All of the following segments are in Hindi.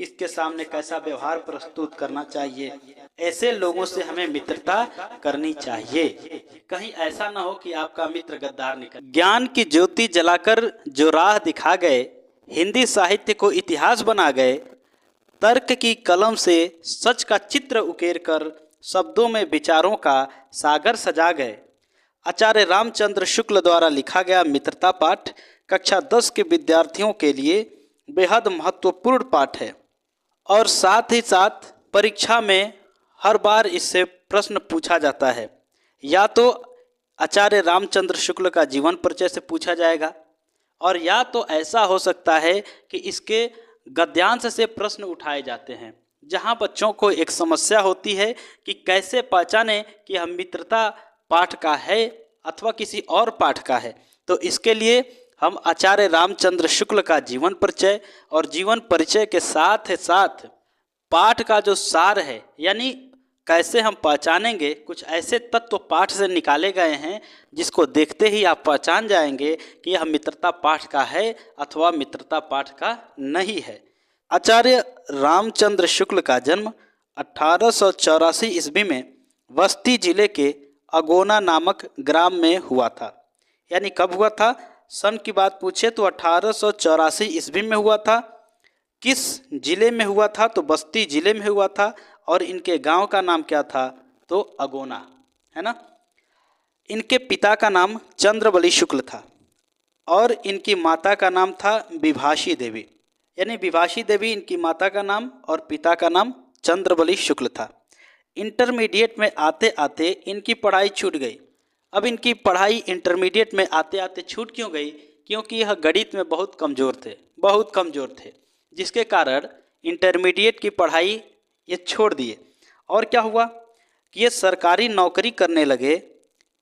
किसके सामने कैसा व्यवहार प्रस्तुत करना चाहिए, ऐसे लोगों से हमें मित्रता करनी चाहिए। कहीं ऐसा ना हो कि आपका मित्र गद्दार निकले। ज्ञान की ज्योति जलाकर जो राह दिखा गए, हिंदी साहित्य को इतिहास बना गए, तर्क की कलम से सच का चित्र उकेर कर शब्दों में विचारों का सागर सजा गए। आचार्य रामचंद्र शुक्ल द्वारा लिखा गया मित्रता पाठ कक्षा 10 के विद्यार्थियों के लिए बेहद महत्वपूर्ण पाठ है और साथ ही साथ परीक्षा में हर बार इससे प्रश्न पूछा जाता है। या तो आचार्य रामचंद्र शुक्ल का जीवन परिचय से पूछा जाएगा और या तो ऐसा हो सकता है कि इसके गद्यांश से प्रश्न उठाए जाते हैं, जहां बच्चों को एक समस्या होती है कि कैसे पहचाने कि यह मित्रता पाठ का है अथवा किसी और पाठ का है। तो इसके लिए हम आचार्य रामचंद्र शुक्ल का जीवन परिचय और जीवन परिचय के साथ साथ पाठ का जो सार है, यानी कैसे हम पहचानेंगे, कुछ ऐसे तत्व पाठ से निकाले गए हैं जिसको देखते ही आप पहचान जाएंगे कि यह मित्रता पाठ का है अथवा मित्रता पाठ का नहीं है। आचार्य रामचंद्र शुक्ल का जन्म 1884 ईस्वी में बस्ती जिले के अगोना नामक ग्राम में हुआ था। यानी कब हुआ था, सन की बात पूछे तो 1884 ईस्वी में हुआ था। किस जिले में हुआ था, तो बस्ती जिले में हुआ था और इनके गांव का नाम क्या था, तो अगोना, है ना। इनके पिता का नाम चंद्रबली शुक्ल था और इनकी माता का नाम था विभाषी देवी। यानी विभाषी देवी इनकी माता का नाम और पिता का नाम चंद्रबली शुक्ल था। इंटरमीडिएट में आते आते इनकी पढ़ाई छूट गई। अब इनकी पढ़ाई इंटरमीडिएट में आते आते छूट क्यों गई, क्योंकि यह गणित में बहुत कमज़ोर थे, जिसके कारण इंटरमीडिएट की पढ़ाई ये छोड़ दिए। और क्या हुआ कि ये सरकारी नौकरी करने लगे,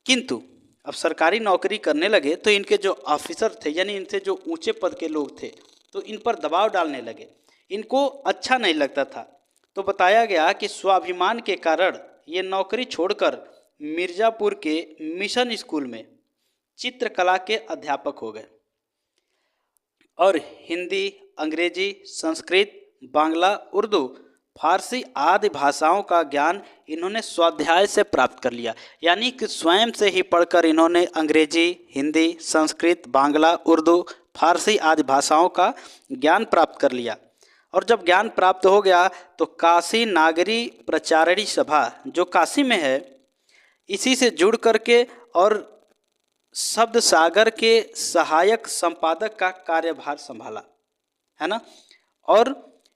किंतु अब सरकारी नौकरी करने लगे तो इनके जो ऑफिसर थे, यानी इनसे जो ऊंचे पद के लोग थे, तो इन पर दबाव डालने लगे। इनको अच्छा नहीं लगता था, तो बताया गया कि स्वाभिमान के कारण ये नौकरी छोड़कर मिर्ज़ापुर के मिशन स्कूल में चित्रकला के अध्यापक हो गए और हिंदी, अंग्रेजी, संस्कृत, बांग्ला, उर्दू, फारसी आदि भाषाओं का ज्ञान इन्होंने स्वाध्याय से प्राप्त कर लिया। यानी कि स्वयं से ही पढ़कर इन्होंने अंग्रेजी, हिंदी, संस्कृत, बांग्ला, उर्दू, फारसी आदि भाषाओं का ज्ञान प्राप्त कर लिया। और जब ज्ञान प्राप्त हो गया तो काशी नागरी प्रचारिणी सभा जो काशी में है, इसी से जुड़ करके और शब्द सागर के सहायक संपादक का कार्यभार संभाला, है ना। और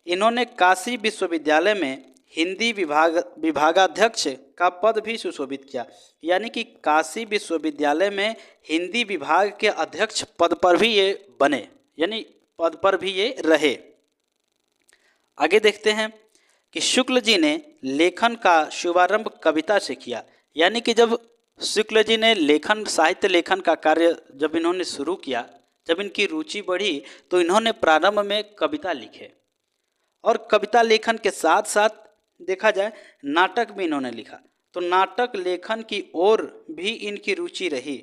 इन्होंने काशी विश्वविद्यालय में हिंदी विभागाध्यक्ष का पद भी सुशोभित किया। यानी कि काशी विश्वविद्यालय में हिंदी विभाग के अध्यक्ष पद पर भी ये बने, यानी पद पर भी ये रहे। आगे देखते हैं कि शुक्ल जी ने लेखन का शुभारंभ कविता से किया। यानी कि जब शुक्ल जी ने साहित्य लेखन का कार्य जब इन्होंने शुरू किया, जब इनकी रुचि बढ़ी, तो इन्होंने प्रारंभ में कविता लिखे और कविता लेखन के साथ साथ देखा जाए नाटक भी इन्होंने लिखा। तो नाटक लेखन की ओर भी इनकी रुचि रही,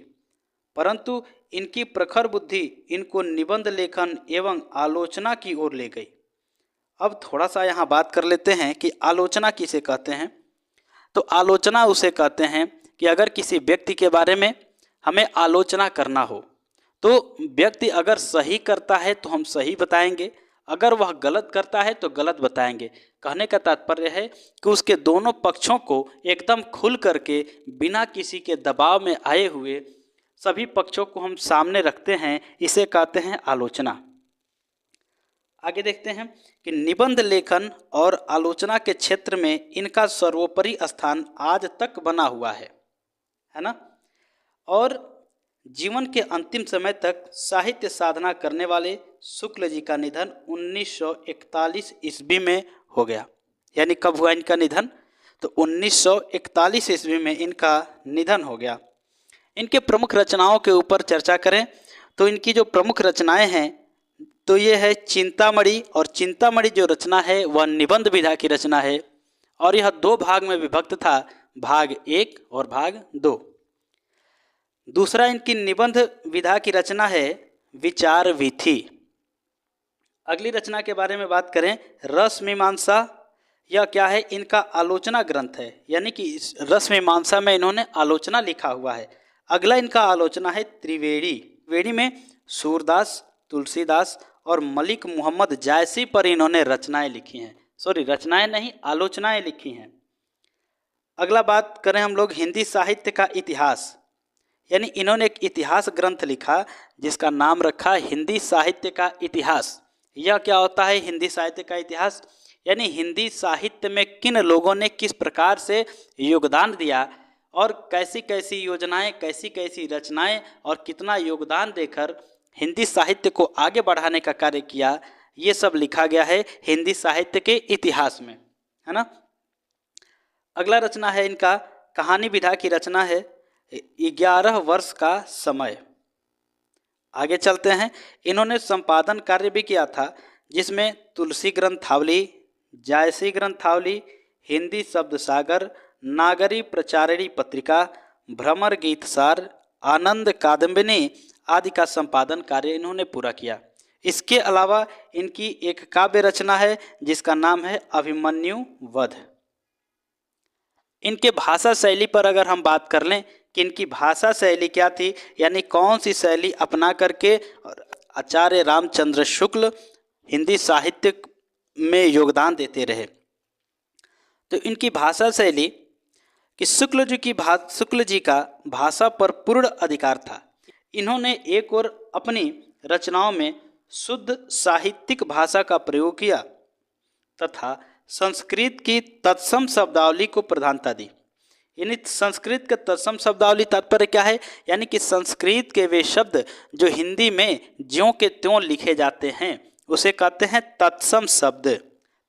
परंतु इनकी प्रखर बुद्धि इनको निबंध लेखन एवं आलोचना की ओर ले गई। अब थोड़ा सा यहाँ बात कर लेते हैं कि आलोचना किसे कहते हैं। तो आलोचना उसे कहते हैं कि अगर किसी व्यक्ति के बारे में हमें आलोचना करना हो, तो व्यक्ति अगर सही करता है तो हम सही बताएंगे, अगर वह गलत करता है तो गलत बताएंगे। कहने का तात्पर्य है कि उसके दोनों पक्षों को एकदम खुल करके बिना किसी के दबाव में आए हुए सभी पक्षों को हम सामने रखते हैं, इसे कहते हैं आलोचना। आगे देखते हैं कि निबंध लेखन और आलोचना के क्षेत्र में इनका सर्वोपरि स्थान आज तक बना हुआ है ना। और जीवन के अंतिम समय तक साहित्य साधना करने वाले शुक्ल जी का निधन 1941 ईस्वी में हो गया। यानी कब हुआ इनका निधन, तो 1941 ईस्वी में इनका निधन हो गया। इनके प्रमुख रचनाओं के ऊपर चर्चा करें तो इनकी जो प्रमुख रचनाएं हैं तो ये है चिंतामणि, और चिंतामणि जो रचना है वह निबंध विधा की रचना है और यह 2 भाग में विभक्त था, भाग 1 और भाग 2। दूसरा इनकी निबंध विधा की रचना है विचार वीथी। अगली रचना के बारे में बात करें, रस मीमांसा, यह क्या है? इनका आलोचना ग्रंथ है, यानी कि इस रस मीमांसा में इन्होंने आलोचना लिखा हुआ है। अगला इनका आलोचना है त्रिवेणी। त्रिवेणी में सूरदास, तुलसीदास और मलिक मोहम्मद जायसी पर इन्होंने रचनाएं लिखी हैं। सॉरी, रचनाएं नहीं, आलोचनाएं लिखी हैं। अगला बात करें हम लोग हिंदी साहित्य का इतिहास, यानी इन्होंने एक इतिहास ग्रंथ लिखा जिसका नाम रखा हिंदी साहित्य का इतिहास। यह क्या होता है हिंदी साहित्य का इतिहास? यानी हिंदी साहित्य में किन लोगों ने किस प्रकार से योगदान दिया और कैसी कैसी योजनाएं, कैसी कैसी रचनाएं और कितना योगदान देकर हिंदी साहित्य को आगे बढ़ाने का कार्य किया, ये सब लिखा गया है हिंदी साहित्य के इतिहास में, है ना। अगला रचना है इनका कहानी विधा की रचना है 11 वर्ष का समय। आगे चलते हैं। इन्होंने संपादन कार्य भी किया था जिसमें तुलसी ग्रंथावली, जायसी ग्रंथावली, हिंदी शब्द सागर, नागरी प्रचारिणी पत्रिका, भ्रमर गीतसार, आनंद कादम्बिनी आदि का संपादन कार्य इन्होंने पूरा किया। इसके अलावा इनकी एक काव्य रचना है जिसका नाम है अभिमन्यु वध। इनके भाषा शैली पर अगर हम बात कर लें कि इनकी भाषा शैली क्या थी, यानी कौन सी शैली अपना करके आचार्य रामचंद्र शुक्ल हिंदी साहित्य में योगदान देते रहे, तो इनकी भाषा शैली कि शुक्ल जी का भाषा पर पूर्ण अधिकार था। इन्होंने एक और अपनी रचनाओं में शुद्ध साहित्यिक भाषा का प्रयोग किया तथा संस्कृत की तत्सम शब्दावली को प्रधानता दी। यानी संस्कृत के तत्सम शब्दावली तात्पर्य क्या है? यानी कि संस्कृत के वे शब्द जो हिंदी में ज्यों के त्यों लिखे जाते हैं उसे कहते हैं तत्सम शब्द।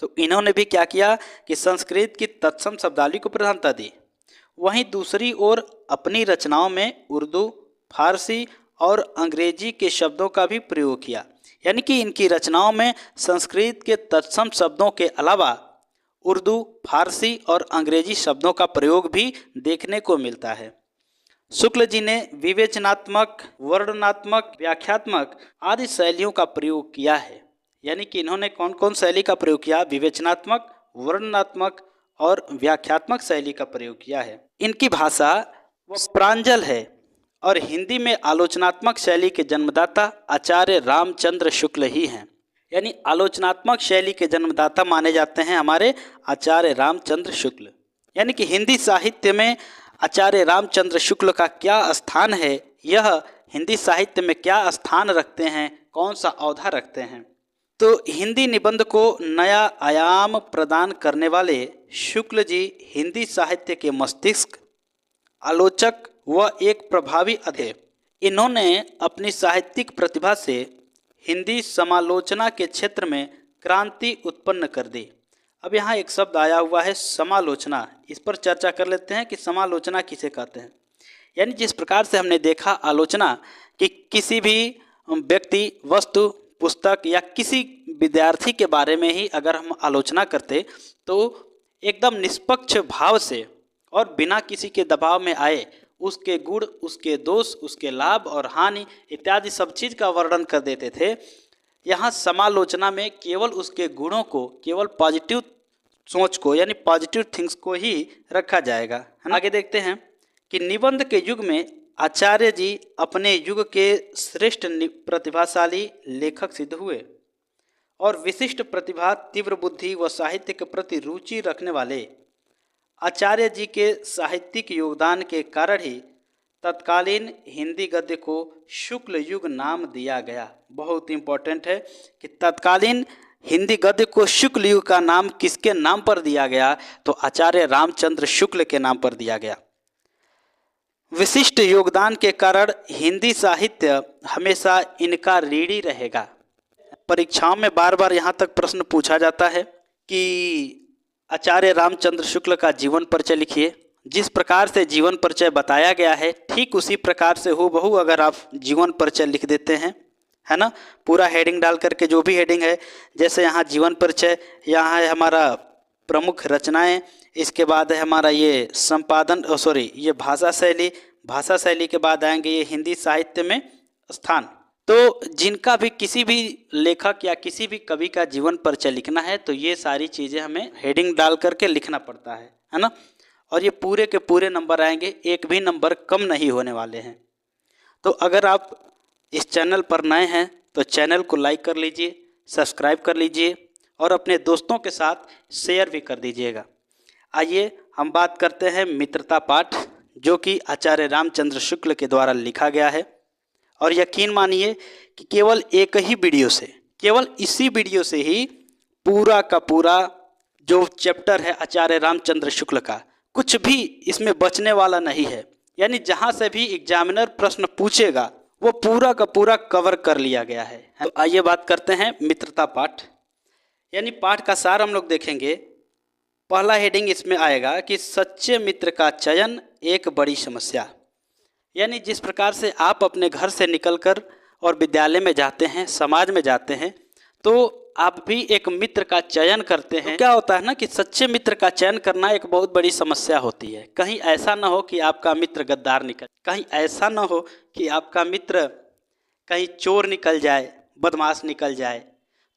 तो इन्होंने भी क्या किया कि संस्कृत की तत्सम शब्दावली को प्रधानता दी। वहीं दूसरी ओर अपनी रचनाओं में उर्दू, फारसी और अंग्रेजी के शब्दों का भी प्रयोग किया। यानी कि इनकी रचनाओं में संस्कृत के तत्सम शब्दों के अलावा उर्दू, फारसी और अंग्रेजी शब्दों का प्रयोग भी देखने को मिलता है। शुक्ल जी ने विवेचनात्मक, वर्णनात्मक, व्याख्यात्मक आदि शैलियों का प्रयोग किया है। यानी कि इन्होंने कौन कौन शैली का प्रयोग किया? विवेचनात्मक, वर्णनात्मक और व्याख्यात्मक शैली का प्रयोग किया है। इनकी भाषा प्रांजल है और हिंदी में आलोचनात्मक शैली के जन्मदाता आचार्य रामचंद्र शुक्ल ही हैं। यानी आलोचनात्मक शैली के जन्मदाता माने जाते हैं हमारे आचार्य रामचंद्र शुक्ल। यानी कि हिंदी साहित्य में आचार्य रामचंद्र शुक्ल का क्या स्थान है, यह हिंदी साहित्य में क्या स्थान रखते हैं, कौन सा औधा रखते हैं। तो हिंदी निबंध को नया आयाम प्रदान करने वाले शुक्ल जी हिंदी साहित्य के मस्तिष्क, आलोचक व एक प्रभावी अध्यय। इन्होंने अपनी साहित्यिक प्रतिभा से हिंदी समालोचना के क्षेत्र में क्रांति उत्पन्न कर दी। अब यहाँ एक शब्द आया हुआ है समालोचना, इस पर चर्चा कर लेते हैं कि समालोचना किसे कहते हैं। यानी जिस प्रकार से हमने देखा आलोचना कि किसी भी व्यक्ति, वस्तु, पुस्तक या किसी विद्यार्थी के बारे में ही अगर हम आलोचना करते तो एकदम निष्पक्ष भाव से और बिना किसी के दबाव में आए उसके गुण, उसके दोष, उसके लाभ और हानि इत्यादि सब चीज़ का वर्णन कर देते थे। यहाँ समालोचना में केवल उसके गुणों को, केवल पॉजिटिव सोच को यानी पॉजिटिव थिंग्स को ही रखा जाएगा, है ना। आगे देखते हैं कि निबंध के युग में आचार्य जी अपने युग के श्रेष्ठ प्रतिभाशाली लेखक सिद्ध हुए और विशिष्ट प्रतिभा, तीव्र बुद्धि व साहित्य के प्रति रुचि रखने वाले आचार्य जी के साहित्यिक योगदान के कारण ही तत्कालीन हिंदी गद्य को शुक्ल युग नाम दिया गया। बहुत इंपॉर्टेंट है कि तत्कालीन हिंदी गद्य को शुक्ल युग का नाम किसके नाम पर दिया गया? तो आचार्य रामचंद्र शुक्ल के नाम पर दिया गया। विशिष्ट योगदान के कारण हिंदी साहित्य हमेशा इनका ऋणी रहेगा। परीक्षाओं में बार बार यहाँ तक प्रश्न पूछा जाता है कि आचार्य रामचंद्र शुक्ल का जीवन परिचय लिखिए। जिस प्रकार से जीवन परिचय बताया गया है ठीक उसी प्रकार से हूबहू अगर आप जीवन परिचय लिख देते हैं, है ना, पूरा हेडिंग डाल करके, जो भी हेडिंग है, जैसे यहाँ जीवन परिचय, यहाँ है हमारा प्रमुख रचनाएं, इसके बाद है हमारा ये संपादन, ये भाषा शैली के बाद आएंगे ये हिंदी साहित्य में स्थान, तो जिनका भी किसी भी लेखक या किसी भी कवि का जीवन परिचय लिखना है तो ये सारी चीज़ें हमें हेडिंग डाल करके लिखना पड़ता है ना। और ये पूरे के पूरे नंबर आएंगे, एक भी नंबर कम नहीं होने वाले हैं। तो अगर आप इस चैनल पर नए हैं तो चैनल को लाइक कर लीजिए, सब्सक्राइब कर लीजिए और अपने दोस्तों के साथ शेयर भी कर दीजिएगा। आइए हम बात करते हैं मित्रता पाठ, जो कि आचार्य रामचंद्र शुक्ल के द्वारा लिखा गया है। और यकीन मानिए कि केवल एक ही वीडियो से, केवल इसी वीडियो से ही पूरा का पूरा जो चैप्टर है आचार्य रामचंद्र शुक्ल का, कुछ भी इसमें बचने वाला नहीं है। यानी जहाँ से भी एग्जामिनर प्रश्न पूछेगा वो पूरा का पूरा कवर कर लिया गया है। तो आइए बात करते हैं मित्रता पाठ। यानी पाठ का सार हम लोग देखेंगे। पहला हेडिंग इसमें आएगा कि सच्चे मित्र का चयन एक बड़ी समस्या। यानी जिस प्रकार से आप अपने घर से निकलकर और विद्यालय में जाते हैं, समाज में जाते हैं, तो आप भी एक मित्र का चयन करते हैं। तो क्या होता है ना कि सच्चे मित्र का चयन करना एक बहुत बड़ी समस्या होती है। कहीं ऐसा ना हो कि आपका मित्र गद्दार निकल, कहीं ऐसा ना हो कि आपका मित्र कहीं चोर निकल जाए, बदमाश निकल जाए।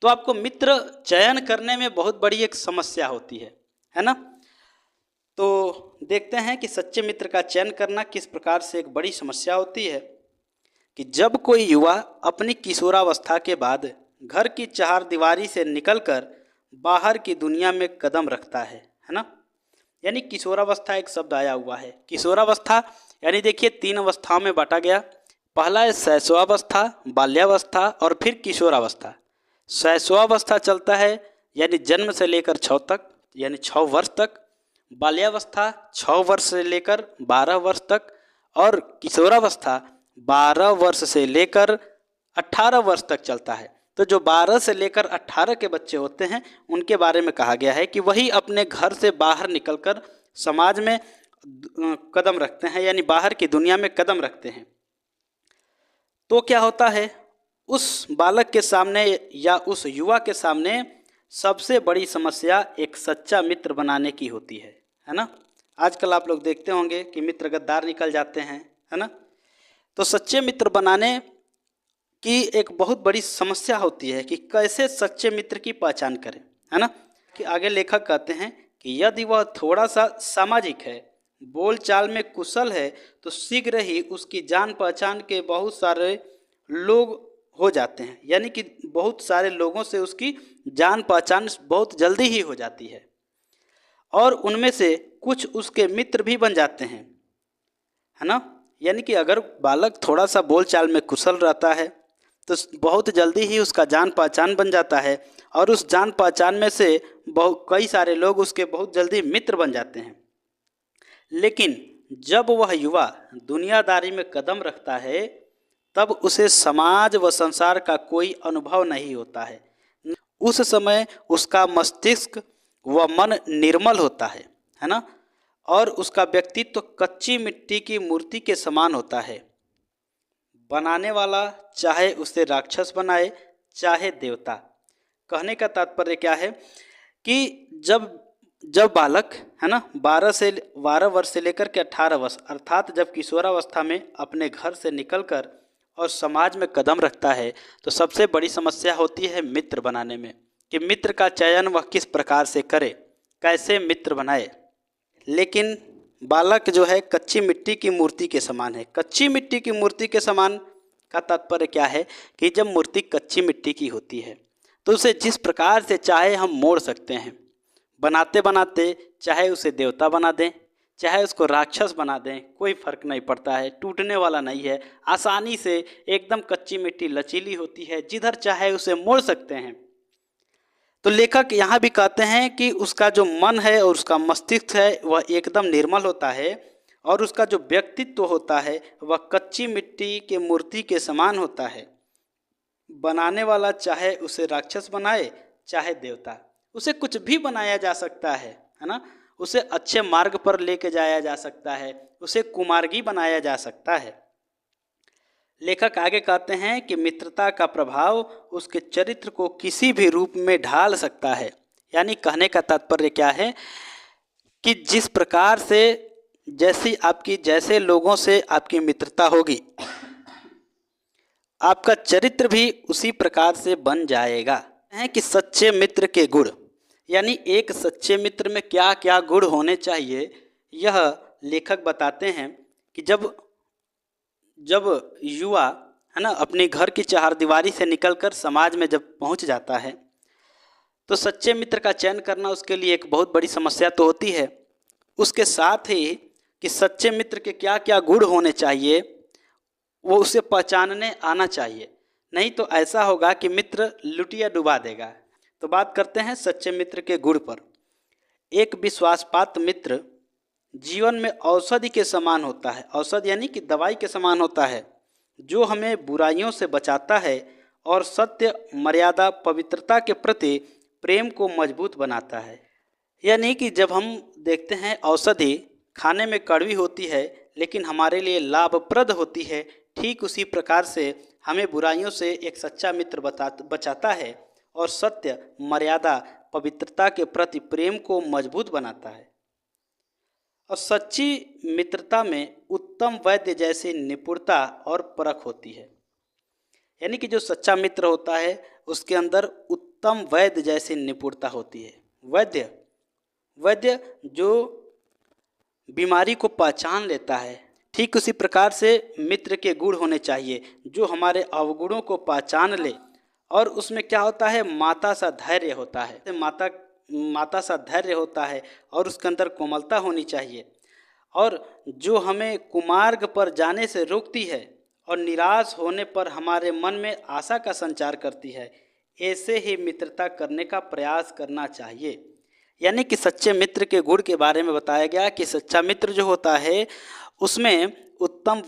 तो आपको मित्र चयन करने में बहुत बड़ी एक समस्या होती है ना। तो देखते हैं कि सच्चे मित्र का चयन करना किस प्रकार से एक बड़ी समस्या होती है। कि जब कोई युवा अपनी किशोरावस्था के बाद घर की चारदीवारी से निकलकर बाहर की दुनिया में कदम रखता है ना। यानी किशोरावस्था एक शब्द आया हुआ है। किशोरावस्था यानी देखिए 3 अवस्थाओं में बांटा गया। पहला है शैशवावस्था, बाल्यावस्था और फिर किशोरावस्था। शैशवावस्था चलता है यानी जन्म से लेकर 6 तक, यानी 6 वर्ष तक। बाल्यावस्था 6 वर्ष से लेकर 12 वर्ष तक और किशोरावस्था 12 वर्ष से लेकर 18 वर्ष तक चलता है। तो जो 12 से लेकर 18 के बच्चे होते हैं उनके बारे में कहा गया है कि वही अपने घर से बाहर निकलकर समाज में कदम रखते हैं, यानी बाहर की दुनिया में कदम रखते हैं। तो क्या होता है, उस बालक के सामने या उस युवा के सामने सबसे बड़ी समस्या एक सच्चा मित्र बनाने की होती है ना। आजकल आप लोग देखते होंगे कि मित्र गद्दार निकल जाते हैं, है ना। तो सच्चे मित्र बनाने की एक बहुत बड़ी समस्या होती है कि कैसे सच्चे मित्र की पहचान करें, है ना। कि आगे लेखक कहते हैं कि यदि वह थोड़ा सा सामाजिक है, बोलचाल में कुशल है, तो शीघ्र ही उसकी जान पहचान के बहुत सारे लोग हो जाते हैं। यानी कि बहुत सारे लोगों से उसकी जान पहचान बहुत जल्दी ही हो जाती है और उनमें से कुछ उसके मित्र भी बन जाते हैं, है ना। यानी कि अगर बालक थोड़ा सा बोलचाल में कुशल रहता है तो बहुत जल्दी ही उसका जान पहचान बन जाता है और उस जान पहचान में से कई सारे लोग उसके बहुत जल्दी मित्र बन जाते हैं। लेकिन जब वह युवा दुनियादारी में कदम रखता है तब उसे समाज व संसार का कोई अनुभव नहीं होता है। उस समय उसका मस्तिष्क व मन निर्मल होता है ना। और उसका व्यक्तित्व कच्ची मिट्टी की मूर्ति के समान होता है। बनाने वाला चाहे उसे राक्षस बनाए चाहे देवता। कहने का तात्पर्य क्या है कि जब बालक है ना 12 वर्ष से लेकर के 18 वर्ष अर्थात जब किशोरावस्था में अपने घर से निकलकर और समाज में कदम रखता है तो सबसे बड़ी समस्या होती है मित्र बनाने में, कि मित्र का चयन वह किस प्रकार से करे, कैसे मित्र बनाए। लेकिन बालक जो है कच्ची मिट्टी की मूर्ति के समान है। कच्ची मिट्टी की मूर्ति के समान का तात्पर्य क्या है कि जब मूर्ति कच्ची मिट्टी की होती है तो उसे जिस प्रकार से चाहे हम मोड़ सकते हैं। बनाते बनाते चाहे उसे देवता बना दें चाहे उसको राक्षस बना दें, कोई फर्क नहीं पड़ता है, टूटने वाला नहीं है। आसानी से एकदम कच्ची मिट्टी लचीली होती है, जिधर चाहे उसे मोड़ सकते हैं। तो लेखक यहाँ भी कहते हैं कि उसका जो मन है और उसका मस्तिष्क है वह एकदम निर्मल होता है और उसका जो व्यक्तित्व होता है वह कच्ची मिट्टी के मूर्ति के समान होता है। बनाने वाला चाहे उसे राक्षस बनाए चाहे देवता, उसे कुछ भी बनाया जा सकता है ना। उसे अच्छे मार्ग पर लेके जाया जा सकता है, उसे कुमार्गी बनाया जा सकता है। लेखक आगे कहते हैं कि मित्रता का प्रभाव उसके चरित्र को किसी भी रूप में ढाल सकता है। यानी कहने का तात्पर्य क्या है कि जिस प्रकार से जैसे लोगों से आपकी मित्रता होगी आपका चरित्र भी उसी प्रकार से बन जाएगा। है कि सच्चे मित्र के गुण, यानी एक सच्चे मित्र में क्या क्या गुण होने चाहिए, यह लेखक बताते हैं कि जब युवा है ना अपने घर की चारदीवारी से निकलकर समाज में जब पहुंच जाता है, तो सच्चे मित्र का चयन करना उसके लिए एक बहुत बड़ी समस्या तो होती है। उसके साथ ही कि सच्चे मित्र के क्या क्या गुण होने चाहिए वो उसे पहचानने आना चाहिए, नहीं तो ऐसा होगा कि मित्र लुटिया डुबा देगा। तो बात करते हैं सच्चे मित्र के गुण पर। एक विश्वासपात्र मित्र जीवन में औषधि के समान होता है। औषधि यानी कि दवाई के समान होता है, जो हमें बुराइयों से बचाता है और सत्य, मर्यादा, पवित्रता के प्रति प्रेम को मजबूत बनाता है। यानी कि जब हम देखते हैं औषधि खाने में कड़वी होती है लेकिन हमारे लिए लाभप्रद होती है, ठीक उसी प्रकार से हमें बुराइयों से एक सच्चा मित्र बचाता है और सत्य, मर्यादा, पवित्रता के प्रति प्रेम को मजबूत बनाता है। और सच्ची मित्रता में उत्तम वैद्य जैसी निपुणता और परख होती है। यानी कि जो सच्चा मित्र होता है उसके अंदर उत्तम वैद्य जैसी निपुणता होती है। वैद्य जो बीमारी को पहचान लेता है, ठीक उसी प्रकार से मित्र के गुण होने चाहिए जो हमारे अवगुणों को पहचान ले। और उसमें क्या होता है, माता सा धैर्य होता है, माता सा धैर्य होता है और उसके अंदर कोमलता होनी चाहिए, और जो हमें कुमार्ग पर जाने से रोकती है और निराश होने पर हमारे मन में आशा का संचार करती है। ऐसे ही मित्रता करने का प्रयास करना चाहिए। यानी कि सच्चे मित्र के गुण के बारे में बताया गया कि सच्चा मित्र जो होता है उसमें उत्तम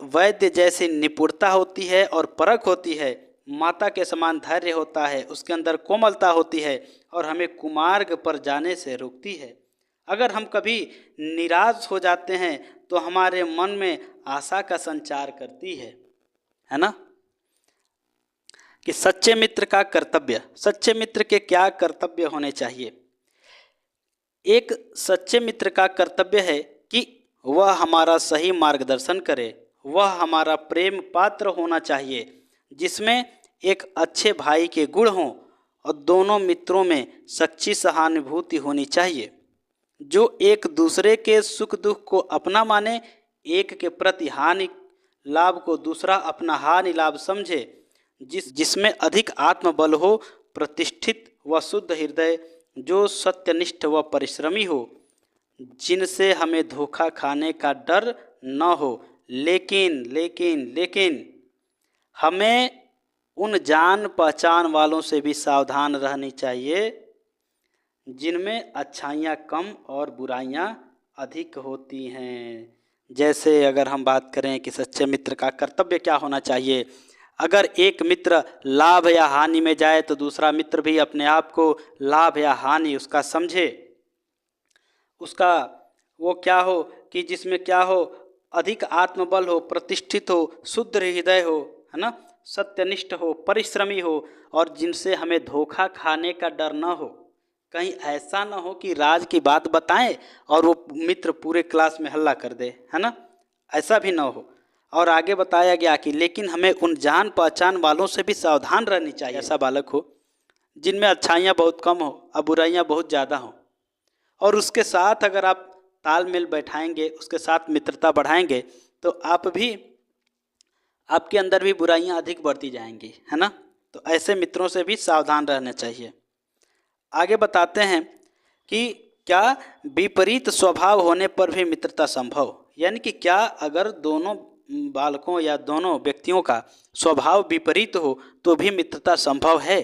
वैद्य जैसी निपुणता होती है और परख होती है, माता के समान धैर्य होता है, उसके अंदर कोमलता होती है और हमें कुमार्ग पर जाने से रोकती है। अगर हम कभी निराश हो जाते हैं तो हमारे मन में आशा का संचार करती है ना। कि सच्चे मित्र का कर्तव्य, सच्चे मित्र के क्या कर्तव्य होने चाहिए। एक सच्चे मित्र का कर्तव्य है कि वह हमारा सही मार्गदर्शन करे, वह हमारा प्रेम पात्र होना चाहिए जिसमें एक अच्छे भाई के गुण हों और दोनों मित्रों में सच्ची सहानुभूति होनी चाहिए, जो एक दूसरे के सुख दुख को अपना माने, एक के प्रति हानि लाभ को दूसरा अपना हानि लाभ समझे, जिसमें अधिक आत्मबल हो, प्रतिष्ठित व शुद्ध हृदय, जो सत्यनिष्ठ व परिश्रमी हो, जिनसे हमें धोखा खाने का डर न हो। लेकिन हमें उन जान पहचान वालों से भी सावधान रहनी चाहिए जिनमें अच्छाइयाँ कम और बुराइयाँ अधिक होती हैं। जैसे अगर हम बात करें कि सच्चे मित्र का कर्तव्य क्या होना चाहिए, अगर एक मित्र लाभ या हानि में जाए तो दूसरा मित्र भी अपने आप को लाभ या हानि उसका समझे, उसका वो क्या हो कि जिसमें क्या हो, अधिक आत्मबल हो, प्रतिष्ठित हो, शुद्ध हृदय हो, है ना, सत्यनिष्ठ हो, परिश्रमी हो और जिनसे हमें धोखा खाने का डर न हो। कहीं ऐसा ना हो कि राज की बात बताएं और वो मित्र पूरे क्लास में हल्ला कर दे, है ना, ऐसा भी ना हो। और आगे बताया गया कि लेकिन हमें उन जान पहचान वालों से भी सावधान रहनी चाहिए। ऐसा बालक हो जिनमें अच्छाइयाँ बहुत कम हो और बुराइयाँ बहुत ज़्यादा हों, और उसके साथ अगर आप तालमेल बैठाएंगे, उसके साथ मित्रता बढ़ाएंगे तो आपके अंदर भी बुराइयां अधिक बढ़ती जाएंगी, है ना। तो ऐसे मित्रों से भी सावधान रहना चाहिए। आगे बताते हैं कि क्या विपरीत स्वभाव होने पर भी मित्रता संभव, यानी कि क्या अगर दोनों बालकों या दोनों व्यक्तियों का स्वभाव विपरीत हो तो भी मित्रता संभव है।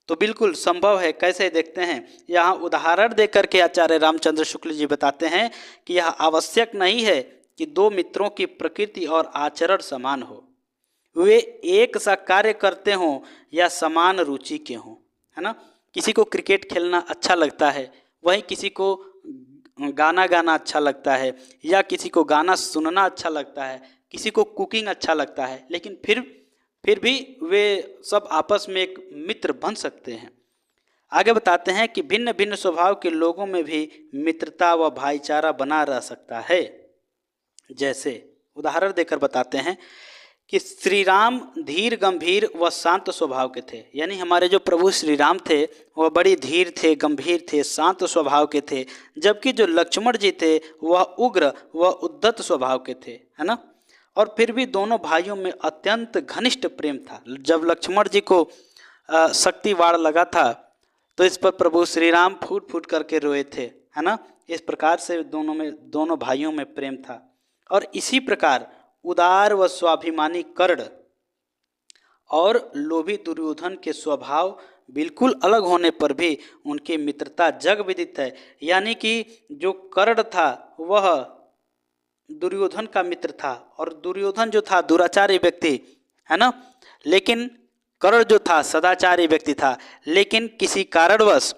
तो बिल्कुल संभव है। कैसे देखते हैं, यहाँ उदाहरण देकर के आचार्य रामचंद्र शुक्ल जी बताते हैं कि यह आवश्यक नहीं है कि दो मित्रों की प्रकृति और आचरण समान हो, वे एक सा कार्य करते हों या समान रुचि के हों, है ना। किसी को क्रिकेट खेलना अच्छा लगता है, वहीं किसी को गाना गाना अच्छा लगता है, या किसी को गाना सुनना अच्छा लगता है, किसी को कुकिंग अच्छा लगता है, लेकिन फिर भी वे सब आपस में एक मित्र बन सकते हैं। आगे बताते हैं कि भिन्न भिन्न स्वभाव के लोगों में भी मित्रता व भाईचारा बना रह सकता है। जैसे उदाहरण देकर बताते हैं कि श्री राम धीर गंभीर व शांत स्वभाव के थे। यानी हमारे जो प्रभु श्री राम थे वह बड़ी धीर थे, गंभीर थे, शांत स्वभाव के थे, जबकि जो लक्ष्मण जी थे वह उग्र व उद्धत स्वभाव के थे, है ना। और फिर भी दोनों भाइयों में अत्यंत घनिष्ठ प्रेम था। जब लक्ष्मण जी को शक्ति वार लगा था तो इस पर प्रभु श्री राम फूट फूट करके रोए थे, है ना। इस प्रकार से दोनों भाइयों में प्रेम था। और इसी प्रकार उदार व स्वाभिमानी कर्ण और लोभी दुर्योधन के स्वभाव बिल्कुल अलग होने पर भी उनकी मित्रता जग विदित है। यानी कि जो कर्ण था वह दुर्योधन का मित्र था और दुर्योधन जो था दुराचारी व्यक्ति, है ना। लेकिन कर्ण जो था सदाचारी व्यक्ति था। लेकिन किसी कारणवश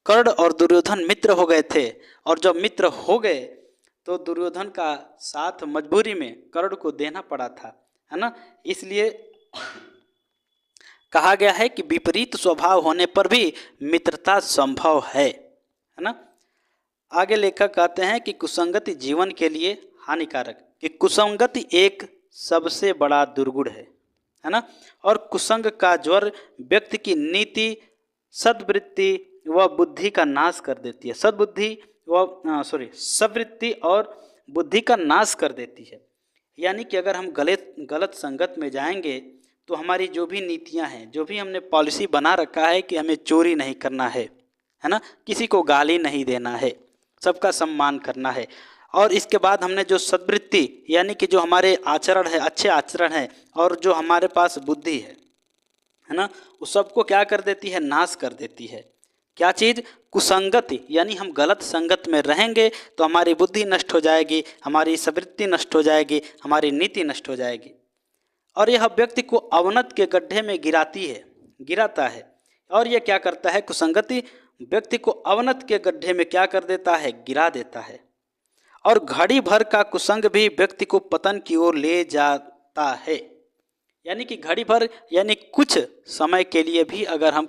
कर्ण और दुर्योधन मित्र हो गए थे, और जब मित्र हो गए तो दुर्योधन का साथ मजबूरी में कर्ण को देना पड़ा था, है ना। इसलिए कहा गया है कि विपरीत स्वभाव होने पर भी मित्रता संभव है ना। आगे लेखक कहते हैं कि कुसंगति जीवन के लिए हानिकारक, कि कुसंगति एक सबसे बड़ा दुर्गुण है ना। और कुसंग का ज्वर व्यक्ति की नीति, सद्वृत्ति व बुद्धि का नाश कर देती है। सद्वृत्ति और बुद्धि का नाश कर देती है। यानी कि अगर हम गलत संगत में जाएंगे तो हमारी जो भी नीतियां हैं, जो भी हमने पॉलिसी बना रखा है कि हमें चोरी नहीं करना है ना, किसी को गाली नहीं देना है, सबका सम्मान करना है, और इसके बाद हमने जो सद्वृत्ति यानी कि जो हमारे आचरण है, अच्छे आचरण है, और जो हमारे पास बुद्धि है ना, उस सबको क्या कर देती है, नाश कर देती है। क्या चीज़? कुसंगति। यानी हम गलत संगत में रहेंगे तो हमारी बुद्धि नष्ट हो जाएगी, हमारी सवृत्ति नष्ट हो जाएगी, हमारी नीति नष्ट हो जाएगी, और यह व्यक्ति को अवनत के गड्ढे में गिराता है। और यह क्या करता है? कुसंगति व्यक्ति को अवनत के गड्ढे में क्या कर देता है? गिरा देता है। और घड़ी भर का कुसंग भी व्यक्ति को पतन की ओर ले जाता है। यानी कि घड़ी भर यानी कुछ समय के लिए भी अगर हम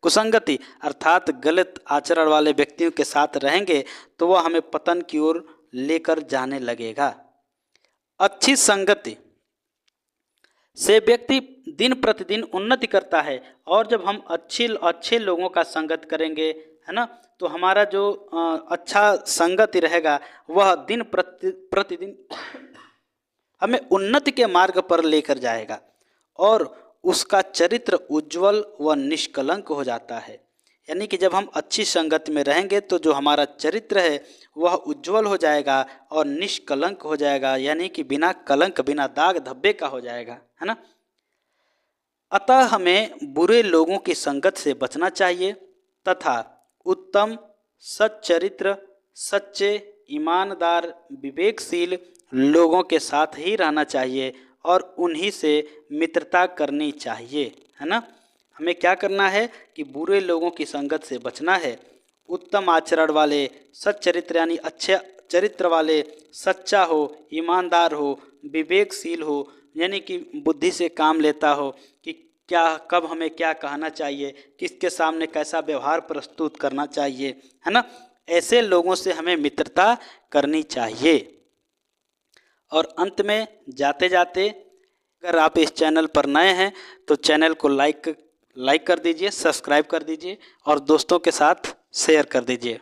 कुसंगति अर्थात गलत आचरण वाले व्यक्तियों के साथ रहेंगे तो वह हमें पतन की ओर लेकर जाने लगेगा। अच्छी संगति से व्यक्ति दिन प्रतिदिन उन्नति करता है, और जब हम अच्छे लोगों का संगत करेंगे, है ना, तो हमारा जो अच्छा संगति रहेगा वह दिन प्रतिदिन हमें उन्नति के मार्ग पर लेकर जाएगा, और उसका चरित्र उज्जवल व निष्कलंक हो जाता है। यानी कि जब हम अच्छी संगत में रहेंगे तो जो हमारा चरित्र है वह उज्जवल हो जाएगा और निष्कलंक हो जाएगा, यानी कि बिना कलंक, बिना दाग धब्बे का हो जाएगा, है ना। अतः हमें बुरे लोगों की संगत से बचना चाहिए तथा उत्तम, सच्चरित्र, सच्चे, ईमानदार, विवेकशील लोगों के साथ ही रहना चाहिए और उन्हीं से मित्रता करनी चाहिए, है ना। हमें क्या करना है कि बुरे लोगों की संगत से बचना है, उत्तम आचरण वाले, सच्चरित्र यानी अच्छे चरित्र वाले, सच्चा हो, ईमानदार हो, विवेकशील हो, यानी कि बुद्धि से काम लेता हो कि क्या कब हमें क्या कहना चाहिए, किसके सामने कैसा व्यवहार प्रस्तुत करना चाहिए, है ना। ऐसे लोगों से हमें मित्रता करनी चाहिए। और अंत में जाते जाते अगर आप इस चैनल पर नए हैं तो चैनल को लाइक कर दीजिए, सब्सक्राइब कर दीजिए और दोस्तों के साथ शेयर कर दीजिए।